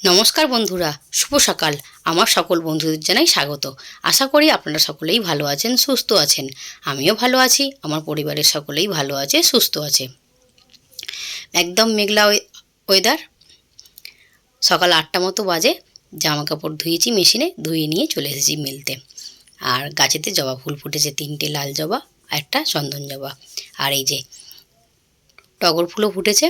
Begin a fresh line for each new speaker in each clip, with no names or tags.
নমস্কার বন্ধুরা, শুভ সকাল। আমার সকল বন্ধুদের জানাই স্বাগত। আশা করি আপনারা সকলেই ভালো আছেন, সুস্থ আছেন। আমিও ভালো আছি, আমার পরিবারের সকলেই ভালো আছে, সুস্থ আছে। একদম মেঘলা ওয়েদার। সকাল 8টা মতো বাজে। জামা কাপড় ধুয়েছি মেশিনে, ধুয়ে নিয়ে চলে এসেছি মেলতে। আর গাছেতে জবা ফুল ফুটেছে, 3টে লাল জবা, একটা চন্দন জবা, আর এই যে টগর ফুলও ফুটেছে।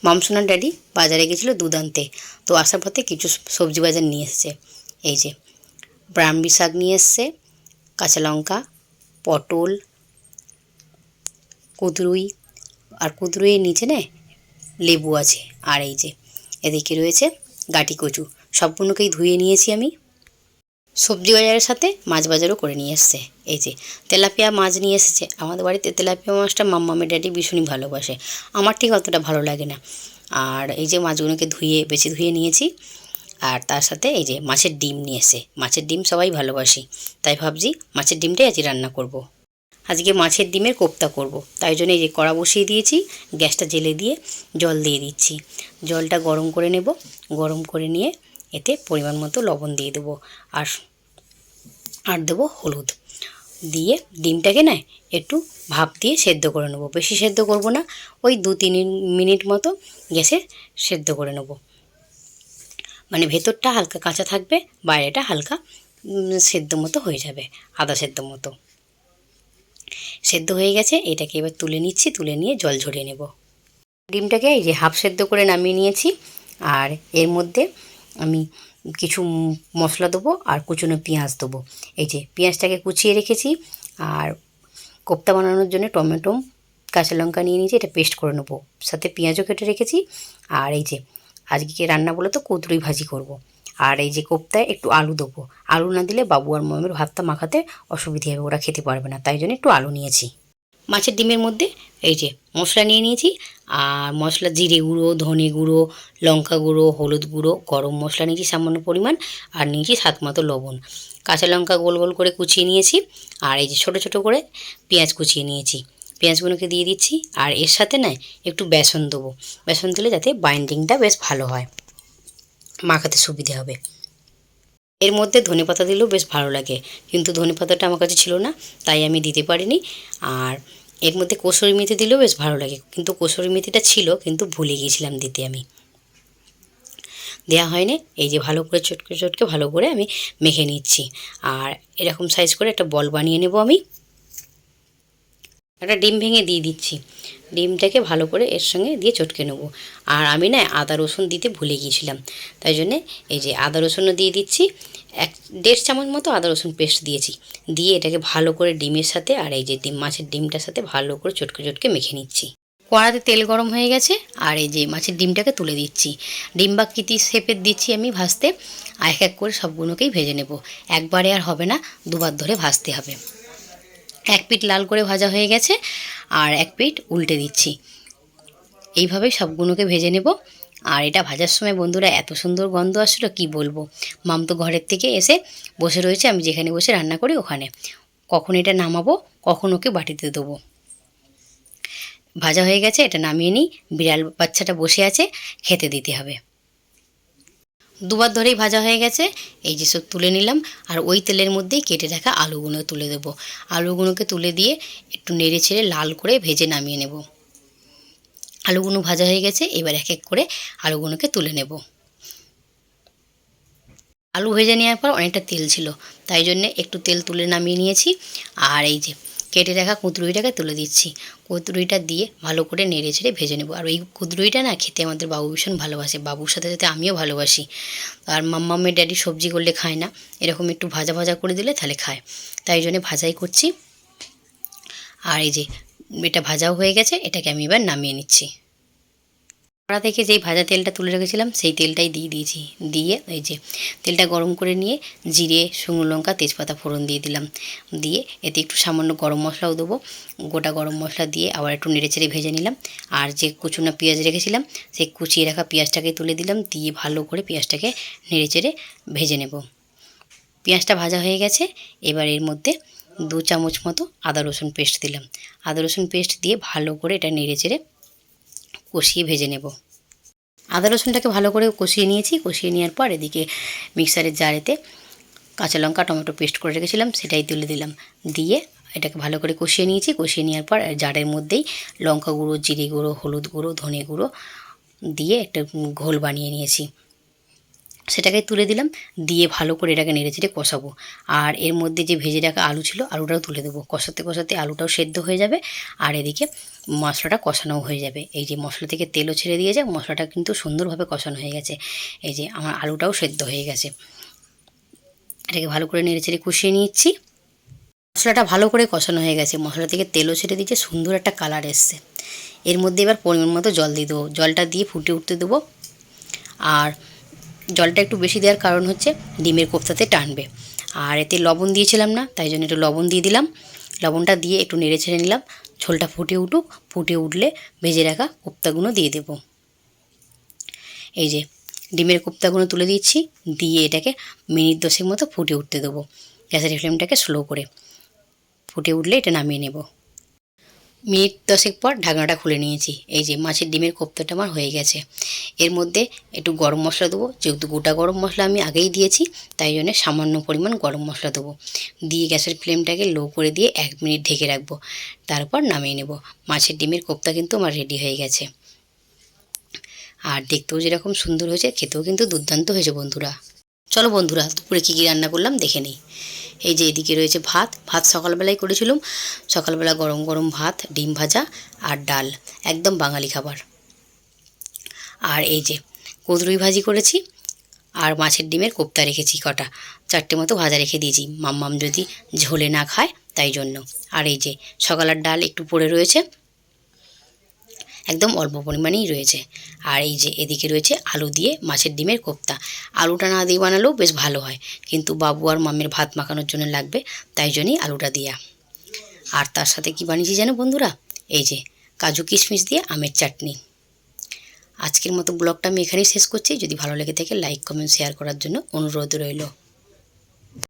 মামসোনার ড্যাডি বাজারে গেছিলো দুধ আনতে, তো আসার পথে কিছু সবজি বাজার নিয়ে এসেছে। এই যে ব্রাহ্মী শাক নিয়ে এসছে, কাঁচা লঙ্কা, পটল, কুঁদরুই, আর কুঁদরুইয়ের নিচে না লেবু আছে। আর এই যে এদিকে রয়েছে গাঁটি কচু। সবগুলোকেই ধুয়ে নিয়েছি আমি। সবজি বাজারের সাথে মাছ বাজারও করে নিয়ে এসছে। এই যে তেলাপিয়া মাছ নিয়ে এসেছে। আমাদের বাড়িতে তেলাপিয়া মাছটা মাম্মামের ড্যাডি ভীষণই ভালোবাসে, আমার ঠিক অতটা ভালো লাগে না। আর এই যে মাছগুলোকে বেছে ধুয়ে নিয়েছি। আর তার সাথে এই যে মাছের ডিম নিয়ে এসে, মাছের ডিম সবাই ভালোবাসি, তাই ভাবছি মাছের ডিমটাই আজকে রান্না করব। আজকে মাছের ডিমের কোপ্তা করব, তাই জন্য এই যে কড়া বসিয়ে দিয়েছি, গ্যাসটা জেলে দিয়ে জল দিয়ে দিচ্ছি। জলটা গরম করে নেব। গরম করে নিয়ে এতে পরিমাণ মতো লবণ দিয়ে দেবো, আর দেবো হলুদ দিয়ে ডিমটাকে না একটু ভাপ দিয়ে সেদ্ধ করে নেবো। বেশি সেদ্ধ করব না, ওই 2-3 মিনিট মতো গ্যাসে সেদ্ধ করে নেব। মানে ভেতরটা হালকা কাঁচা থাকবে, বাইরেটা হালকা সেদ্ধ মতো হয়ে যাবে, আদা সেদ্ধ মতো। সেদ্ধ হয়ে গেছে, এটাকে এবার তুলে নিচ্ছি। তুলে নিয়ে জল ঝরিয়ে নেব। ডিমটাকে এই যে হাফ সেদ্ধ করে নামিয়ে নিয়েছি। আর এর মধ্যে আমি কিছু মশলা দেবো আর কুচনো পেঁয়াজ দেবো। এই যে পেঁয়াজটাকে কুচিয়ে রেখেছি। আর কোপ্তা বানানোর জন্য টমেটো, কাঁচা লঙ্কা নিয়ে নিয়েছি, এটা পেস্ট করে নেবো। সাথে পেঁয়াজও কেটে রেখেছি। আর এই যে আজকে রান্না বলে তো কুঁদরুই ভাজি করব। আর এই যে কোপ্তায় একটু আলু দেবো। আলু না দিলে বাবু আর মামের ভাতটা মাখাতে অসুবিধে হবে, ওরা খেতে পারবে না, তাই জন্য একটু আলু নিয়েছি। মাছের ডিমের মধ্যে এই যে মশলা নিয়ে নিয়েছি। আর মশলা জিরে গুঁড়ো, ধনে গুঁড়ো, লঙ্কা গুঁড়ো, হলুদ গুঁড়ো, গরম মশলা নিয়েছি সামান্য পরিমাণ, আর নিয়েছি স্বাদ মতো লবণ। কাঁচা লঙ্কা গোল গোল করে কুচিয়ে নিয়েছি। আর এই যে ছোটো ছোটো করে পেঁয়াজ কুচিয়ে নিয়েছি, পেঁয়াজগুলোকে দিয়ে দিচ্ছি। আর এর সাথে না একটু বেসন দেবো। বেসন দিলে যাতে বাইন্ডিংটা বেশ ভালো হয়, মাখাতে সুবিধে হবে। এর মধ্যে ধনেপাতা দিলেও বেশ ভালো লাগে, কিন্তু ধনেপাতাটা আমার কাছে ছিল না, তাই আমি দিতে পারিনি। আর এর মধ্যে কসুরি মেথি দিলেও বেশ ভালো লাগে, কিন্তু কসুরি মেথিটা ছিল, কিন্তু ভুলে গিয়েছিলাম দিতে, আমি দেওয়া হয়নি। এই যে ভালো করে চটকে চটকে ভালো করে আমি মেখে নিচ্ছি। আর এরকম সাইজ করে একটা বল বানিয়ে নেব আমি। একটা ডিম ভেঙে দিয়ে দিচ্ছি। ডিমটাকে ভালো করে এর সঙ্গে দিয়ে চটকে নেব। আর আমি না আদা রসুন দিতে ভুলে গিয়েছিলাম, তাই জন্যে এই যে আদা রসুনও দিয়ে দিচ্ছি। 1-1.5 চামচ মতো আদা রসুন পেস্ট দিয়েছি। দিয়ে এটাকে ভালো করে ডিমের সাথে আর এই যে মাছের ডিমটার সাথে ভালো করে চটকে চটকে মেখে নিচ্ছি। কড়াতে তেল গরম হয়ে গেছে, আর এই যে মাছের ডিমটাকে তুলে দিচ্ছি। ডিম বাকৃতি শেপের দিচ্ছি আমি ভাজতে। আর এক এক করে সবগুলোকেই ভেজে নেব। একবারে আর হবে না, দুবার ধরে ভাজতে হবে। এক পিঠ লাল করে ভাজা হয়ে গেছে, আর এক পিঠ উল্টে দিচ্ছি। এইভাবেই সবগুলোকে ভেজে নেব। আর এটা ভাজার সময় বন্ধুরা এত সুন্দর গন্ধ আসলো, কি বলবো। মাম তো ঘরের থেকে এসে বসে রয়েছে, আমি যেখানে বসে রান্না করি ওখানে। কখন এটা নামাবো, কখন ওকে বাটিতে দেবো। ভাজা হয়ে গেছে, এটা নামিয়ে নিই। বিড়াল বাচ্চাটা বসে আছে, খেতে দিতে হবে। দুবার ধরেই ভাজা হয়ে গেছে। এই যে সব তুলে নিলাম। আর ওই তেলের মধ্যেই কেটে রাখা আলুগুলো তুলে দেবো। আলুগুলোকে তুলে দিয়ে একটু নেড়ে ছেড়ে লাল করে ভেজে নামিয়ে নেব। আলুগুলো ভাজা হয়ে গেছে, এবার এক এক করে আলুগুলোকে তুলে নেব। আলু ভেজে নেওয়ার পর অনেকটা তেল ছিল, তাই জন্যে একটু তেল তুলে নামিয়ে নিয়েছি। আর এই যে কেটে রাখা কুঁদরুইটাকে তুলে দিচ্ছি। কুঁদরুইটা দিয়ে ভালো করে নেড়ে ছেড়ে ভেজে নেব। আর ওই কুঁদরুইটা না খেতে আমাদের বাবু ভীষণ ভালোবাসে, বাবুর সাথে সাথে আমিও ভালোবাসি। আর মাম্মামের ড্যাডি সবজি করলে খায় না, এরকম একটু ভাজা ভাজা করে দিলে তাহলে খায়, তাই জন্যে ভাজাই করছি। আর এই যে এটা ভাজাও হয়ে গেছে, এটাকে আমি এবার নামিয়ে নিচ্ছি। কড়া থেকে যেই ভাজা তেলটা তুলে রেখেছিলাম সেই তেলটাই দিয়ে দিয়েছি। দিয়ে এই যে তেলটা গরম করে নিয়ে জিরে, শুকনো লঙ্কা, তেজপাতা ফোড়ন দিয়ে দিলাম। দিয়ে এতে একটু সামান্য গরম মশলাও দেবো। গোটা গরম মশলা দিয়ে আবার একটু নেড়েচেড়ে ভেজে নিলাম। আর যে কুচুনো পেঁয়াজ রেখেছিলাম সেই কুচিয়ে রাখা পেঁয়াজটাকে তুলে দিলাম। দিয়ে ভালো করে পেঁয়াজটাকে নেড়েচেড়ে ভেজে নেব। পেঁয়াজটা ভাজা হয়ে গেছে, এবার এর মধ্যে 2 চামচ মতো আদা রসুন পেস্ট দিলাম। আদা রসুন পেস্ট দিয়ে ভালো করে এটা নেড়েচেড়ে কষিয়ে ভেজে নেব। আদা রসুনটাকে ভালো করে কষিয়ে নিয়েছি। কষিয়ে নেওয়ার পর এদিকে মিক্সারের জারেতে কাঁচা লঙ্কা টমেটো পেস্ট করে রেখেছিলাম, সেটাই তুলে দিলাম। দিয়ে এটাকে ভালো করে কষিয়ে নিয়েছি। কষিয়ে নেওয়ার পর জারের মধ্যেই লঙ্কা গুঁড়ো, জিরে গুঁড়ো, হলুদ গুঁড়ো, ধনে গুঁড়ো দিয়ে একটা ঘোল বানিয়ে নিয়েছি, সেটাকে তুলে দিলাম। দিয়ে ভালো করে এটাকে নেড়েচেড়ে কষাবো। আর এর মধ্যে যে ভেজে রাখা আলু ছিল, আলুটাও তুলে দেবো। কষাতে কষাতে আলুটাও সেদ্ধ হয়ে যাবে, আর এদিকে মশলাটা কষানোও হয়ে যাবে। এই যে মশলা থেকে তেলও ছেড়ে দিয়েছে, মশলাটা কিন্তু সুন্দরভাবে কষানো হয়ে গেছে। এই যে আমার আলুটাও সেদ্ধ হয়ে গেছে। এটাকে ভালো করে নেড়েচেড়ে কষিয়ে নিচ্ছি। মশলাটা ভালো করে কষানো হয়ে গেছে, মশলা থেকে তেলও ছেড়ে দিয়েছে, সুন্দর একটা কালার এসছে। এর মধ্যে এবার পরিমাণ মতো জল দিয়ে দেবো। জলটা দিয়ে ফুটে উঠতে দেবো। আর জলটা একটু বেশি দেওয়ার কারণ হচ্ছে ডিমের কোফতাতে টানবে। আর এতে লবণ দিয়েছিলাম না, তাই জন্য একটু লবণ দিয়ে দিলাম। লবণটা দিয়ে একটু নেড়ে ছেড়ে নিলাম। ঝোলটা ফুটে উঠুক, ফুটে উঠলে ভেজে রাখা কোফতাগুলো দিয়ে দেবো। এই যে ডিমের কোফতাগুলো তুলে দিচ্ছি, দিয়ে এটাকে মিনিট 10 মতো ফুটে উঠতে দেবো। গ্যাসের ফ্লেমটাকে স্লো করে। ফুটে উঠলে এটা নামিয়ে নেব। মিনিট 10 পর ঢাকনাটা খুলে নিয়েছি। এই যে মাছের ডিমের কোফতাটা আমার হয়ে গেছে। এর মধ্যে একটু গরম মশলা দেবো, যেহেতু গোটা গরম মশলা আমি আগেই দিয়েছি, তাই জন্য সামান্য পরিমাণ গরম মশলা দেবো। দিয়ে গ্যাসের ফ্লেমটাকে লো করে দিয়ে 1 মিনিট ঢেকে রাখবো, তারপর নামিয়ে নেব। মাছের ডিমের কোফতা কিন্তু আমার রেডি হয়ে গেছে। আর দেখতেও যেরকম সুন্দর হয়েছে, খেতেও কিন্তু দুর্দান্ত হয়েছে বন্ধুরা। চলো বন্ধুরা, দুপুরে কী কী রান্না করলাম দেখে নিই। এই যে এদিকে রয়েছে ভাত। ভাত সকালবেলায় করেছিলাম। সকালবেলা গরম গরম ভাত, ডিম ভাজা আর ডাল, একদম বাঙালি খাবার। আর এই যে কুঁদরুই ভাজি করেছি, আর মাছের ডিমের কোফতা রেখেছি কটা, 4টে মতো ভাজা রেখে দিয়েছি, মাম্মাম যদি ঝোলে না খায় তাই জন্য। আর এই যে সকালের ডাল একটু পড়ে রয়েছে, একদম অল্প পরিমাণেই রয়েছে। আর এই যে এদিকে রয়েছে আলু দিয়ে মাছের ডিমের কোফতা। আলুটা না দিয়ে বানালেও বেশ ভালো হয়, কিন্তু বাবু আর মামের ভাত মাখানোর জন্য লাগবে, তাই জন্যই আলুটা দেয়া। আর তার সাথে কি বানিয়েছি জানো বন্ধুরা? এই যে কাজু কিশমিশ দিয়ে আমের চাটনি। আজকের মতো ব্লগটা আমি এখানেই শেষ করছি। যদি ভালো লেগে থাকে লাইক কমেন্ট শেয়ার করার জন্য অনুরোধ রইল।